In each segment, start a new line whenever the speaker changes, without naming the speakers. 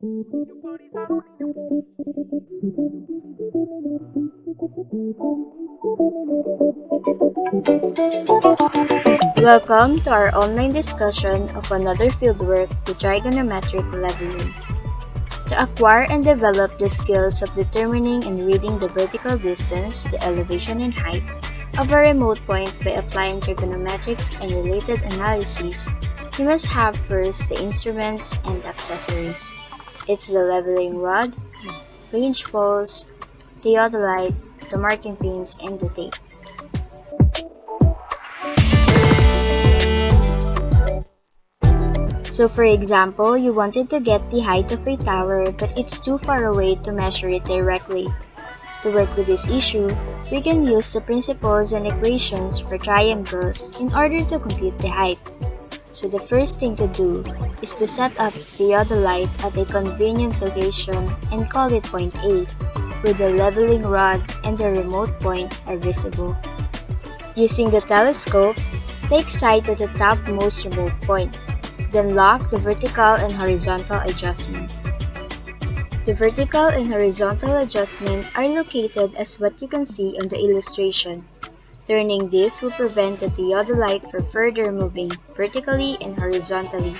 Welcome to our online discussion of another fieldwork, the trigonometric leveling. To acquire and develop the skills of determining and reading the vertical distance, the elevation and height of a remote point by applying trigonometric and related analyses, you must have first the instruments and accessories. It's the leveling rod, range poles, theodolite, the marking pins, and the tape. So for example, you wanted to get the height of a tower but it's too far away to measure it directly. To work with this issue, we can use the principles and equations for triangles in order to compute the height. So the first thing to do is to set up the theodolite at a convenient location and call it point A, where the leveling rod and the remote point are visible. Using the telescope, take sight at the topmost remote point. Then lock the vertical and horizontal adjustment. The vertical and horizontal adjustment are located as what you can see on the illustration. Turning this will prevent the theodolite from further moving vertically and horizontally.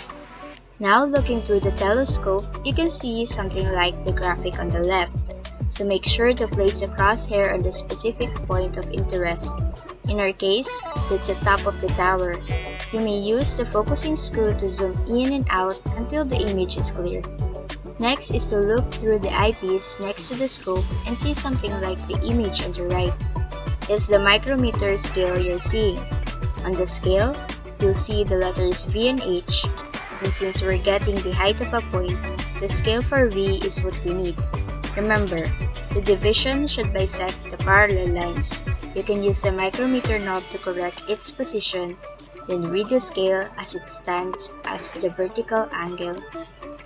Now looking through the telescope, you can see something like the graphic on the left, so make sure to place the crosshair on the specific point of interest. In our case, it's the top of the tower. You may use the focusing screw to zoom in and out until the image is clear. Next is to look through the eyepiece next to the scope and see something like the image on the right. It's the micrometer scale you're seeing. On the scale, you'll see the letters V and H, and since we're getting the height of a point, the scale for V is what we need. Remember, the division should bisect the parallel lines. You can use the micrometer knob to correct its position, then read the scale as it stands as the vertical angle.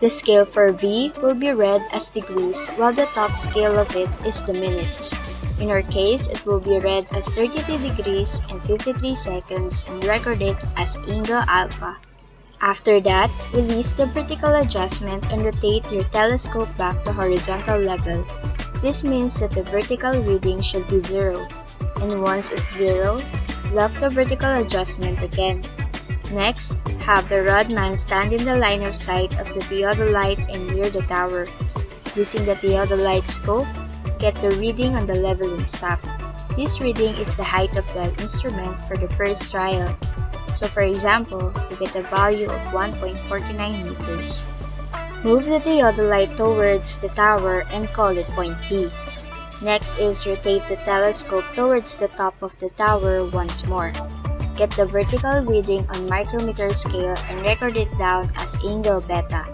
The scale for V will be read as degrees while the top scale of it is the minutes. In our case, it will be read as 33 degrees and 53 seconds and recorded as angle alpha. After that, release the vertical adjustment and rotate your telescope back to horizontal level. This means that the vertical reading should be 0. And once it's 0, lock the vertical adjustment again. Next, have the rodman stand in the line of sight of the theodolite and near the tower. Using the theodolite scope, get the reading on the leveling staff. This reading is the height of the instrument for the first trial. So for example, you get a value of 1.49 meters. Move the theodolite towards the tower and call it point P. Next is rotate the telescope towards the top of the tower once more. Get the vertical reading on micrometer scale and record it down as angle beta.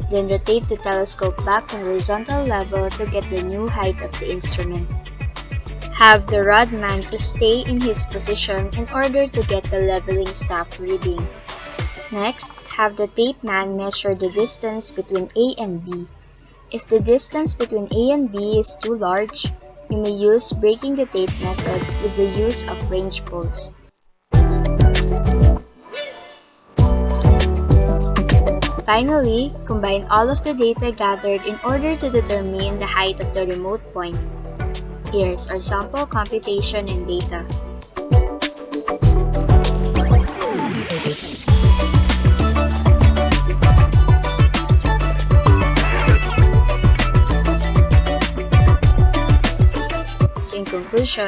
Then rotate the telescope back to horizontal level to get the new height of the instrument. Have the rodman to stay in his position in order to get the leveling staff reading. Next, have the tape man measure the distance between A and B. If the distance between A and B is too large, you may use breaking the tape method with the use of range poles. Finally, combine all of the data gathered in order to determine the height of the remote point. Here's our sample computation and data. So in conclusion,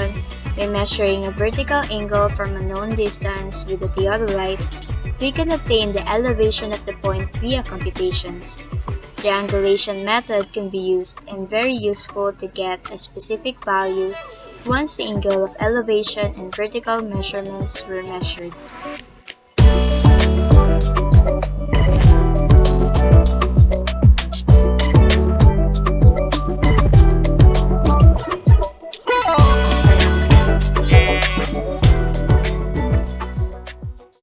by measuring a vertical angle from a known distance with the theodolite, we can obtain the elevation of the point via computations. The Angulation method can be used and very useful to get a specific value once the angle of elevation and vertical measurements were measured.